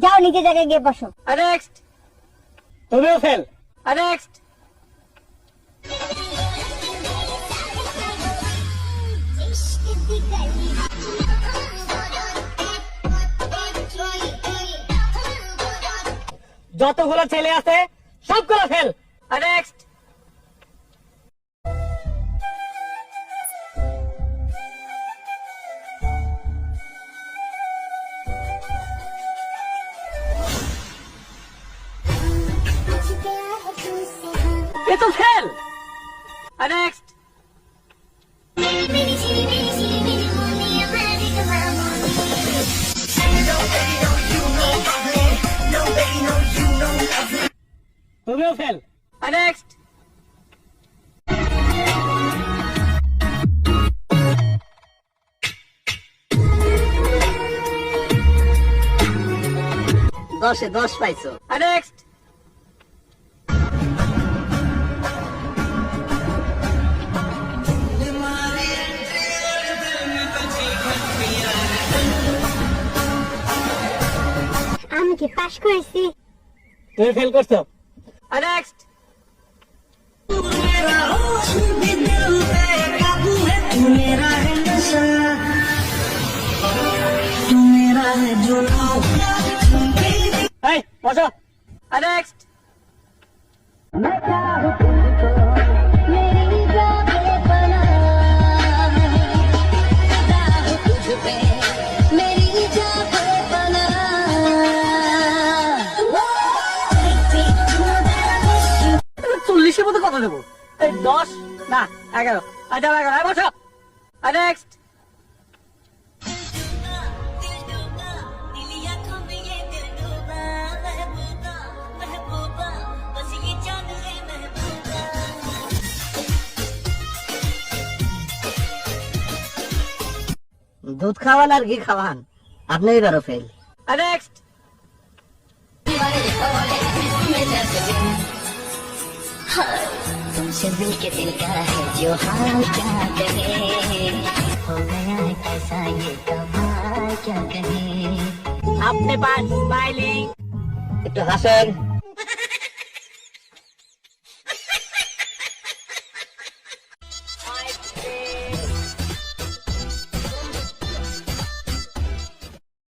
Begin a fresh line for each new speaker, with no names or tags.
যাও নিচে জায়গায় গিয়ে বসো।
নেক্সট।
তুমিও ফেল।
নেক্সট।
যতগুলো ছেলে আছে সবগুলো ফেল।
নেক্সট।
এ তো ফেল।
নেক্সট।
তুমিও ফেল।
নেক্সট।
দশে 10 পাইছো।
নেক্সট।
আমি কি পাস করেছি?
তুমি ফেল করছো।
নেক্সট।
এই বসো।
নেক্সট।
চল্লিশের মধ্যে কত দেবো? এই 10 না 11। আচ্ছা 11। বসো।
নেক্সট।
দুধ খাওয়ান আর ঘি খাওয়ান, আপনি এবারও ফেল।
নেক্সট।
तुमसे मिल के दिल का है जो हाल क्या कहे हो गया है ऐसा ये कमाल क्या कहे
আপনি পাস স্মাইলিং, একটু হাসেন।